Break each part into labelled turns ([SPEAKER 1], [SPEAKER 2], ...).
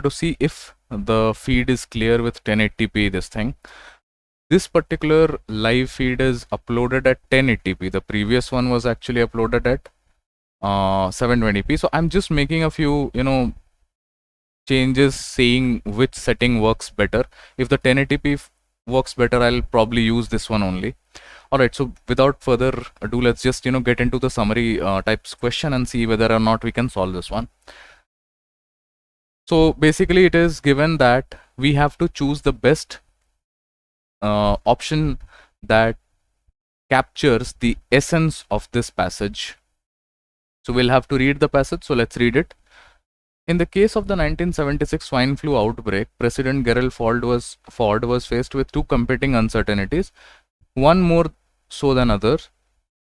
[SPEAKER 1] to see if the feed is clear with 1080p. This particular live feed is uploaded at 1080p. The previous one was actually uploaded at 720p. So I'm just making a few, changes, saying which setting works better. If the 1080p works better, I'll probably use this one only. All right, so without further ado, let's just get into the summary types question and see whether or not we can solve this one. So basically, it is given that we have to choose the best option that captures the essence of this passage. So we'll have to read the passage. So let's read it. In the case of the 1976 swine flu outbreak, President Gerald Ford was faced with two competing uncertainties, one more so than others.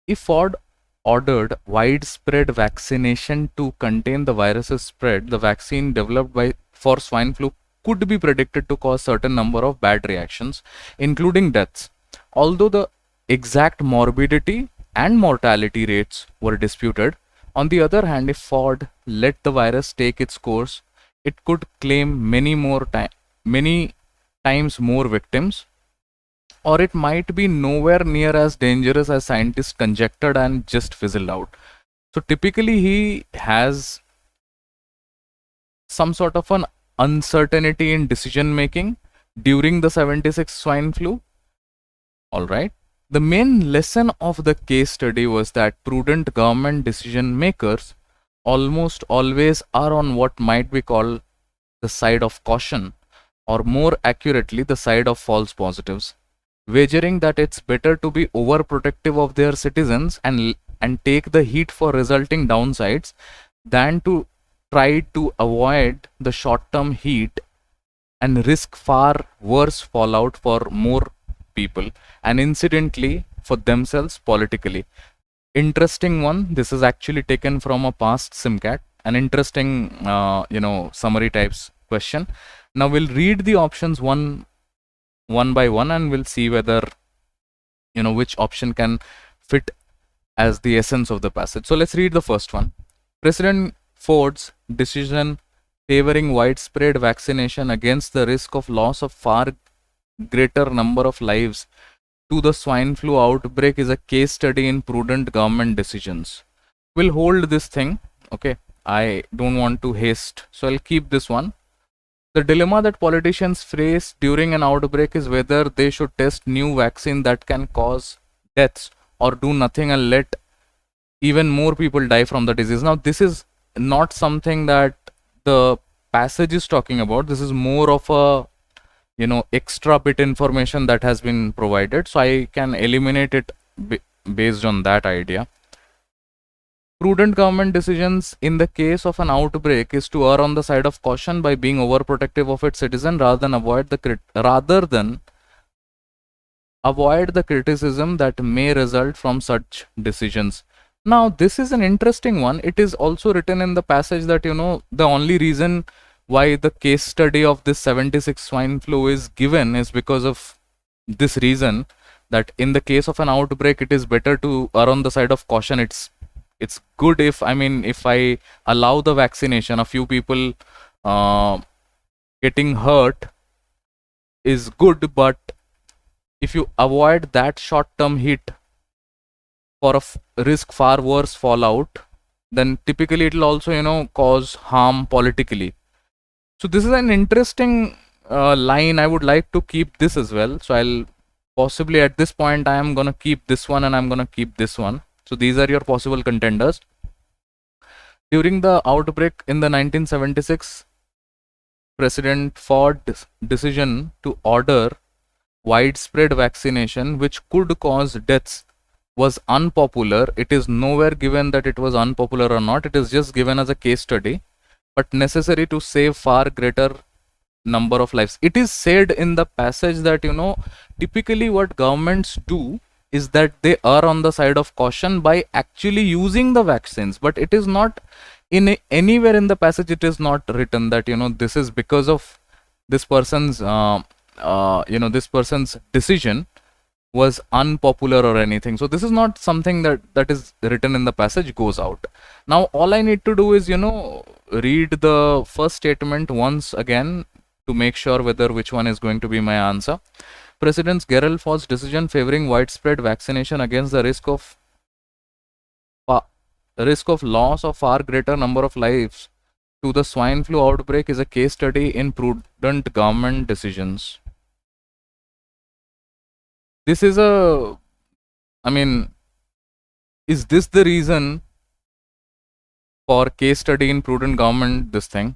[SPEAKER 1] If Ford ordered widespread vaccination to contain the virus's spread, the vaccine developed for swine flu could be predicted to cause certain number of bad reactions, including deaths. Although the exact morbidity and mortality rates were disputed, on the other hand, if Ford let the virus take its course, it could claim many times more victims, or it might be nowhere near as dangerous as scientists conjectured and just fizzled out. So typically he has some sort of an uncertainty in decision making during the 76 swine flu. All right. The main lesson of the case study was that prudent government decision makers almost always are on what might be called the side of caution, or more accurately, the side of false positives, wagering that it's better to be overprotective of their citizens and take the heat for resulting downsides than to try to avoid the short-term heat and risk far worse fallout for more people, and incidentally for themselves politically. Interesting one. This is actually taken from a past SimCat. An interesting, summary types question. Now we'll read the options one by one, and we'll see whether, which option can fit as the essence of the passage. So let's read the first one. President Ford's decision favoring widespread vaccination against the risk of loss of far greater number of lives to the swine flu outbreak is a case study in prudent government decisions. We'll hold this thing. Okay, I don't want to haste, so I'll keep this one. The dilemma that politicians face during an outbreak is whether they should test new vaccine that can cause deaths, or do nothing and let even more people die from the disease. Now this is not something that the passage is talking about. This is more of a extra bit information that has been provided, so I can eliminate it based on that idea. Prudent government decisions in the case of an outbreak is to err on the side of caution by being overprotective of its citizen rather than avoid the criticism that may result from such decisions. Now this is an interesting one. It is also written in the passage that the only reason why the case study of this 76 swine flu is given is because of this reason, that in the case of an outbreak it is better to err on the side of caution. It's good if I allow the vaccination, a few people getting hurt is good, but if you avoid that short-term hit for a risk far worse fallout, then typically it will also cause harm politically. So this is an interesting line. I would like to keep this as well. So I'll possibly at this point I am gonna keep this one and I'm gonna keep this one. So these are your possible contenders. During the outbreak in the 1976, President Ford's decision to order widespread vaccination, which could cause deaths, was unpopular. It is nowhere given that it was unpopular or not. It is just given as a case study, but necessary to save far greater number of lives. It is said in the passage that typically what governments do is that they are on the side of caution by actually using the vaccines, but it is not anywhere in the passage it is not written that this is because of this person's this person's decision was unpopular or anything. So this is not something that is written in the passage goes out. Now all I need to do is, read the first statement once again to make sure whether which one is going to be my answer. President Geralf's decision favoring widespread vaccination against the risk of loss of far greater number of lives to the swine flu outbreak is a case study in prudent government decisions. This is is this the reason for case study in prudent government, this thing?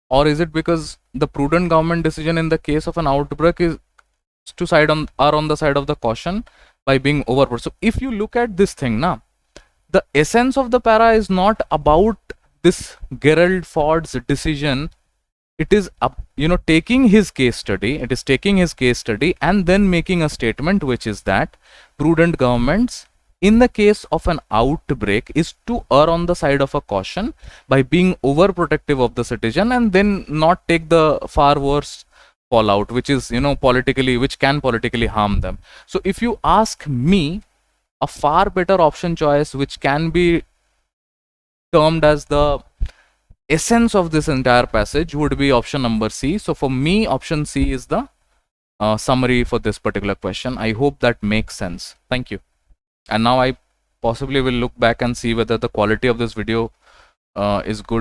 [SPEAKER 1] Or is it because the prudent government decision in the case of an outbreak is are on the side of the caution by being over? So if you look at this thing now, the essence of the para is not about this Gerald Ford's decision. It is taking his case study. It is taking his case study and then making a statement, which is that prudent governments in the case of an outbreak is to err on the side of a caution by being overprotective of the citizen and then not take the far worse fallout, which is which can politically harm them. So if you ask me, a far better option choice which can be termed as the essence of this entire passage would be option number C. So for me, option C is the summary for this particular question. I hope that makes sense. Thank you. And now I possibly will look back and see whether the quality of this video is good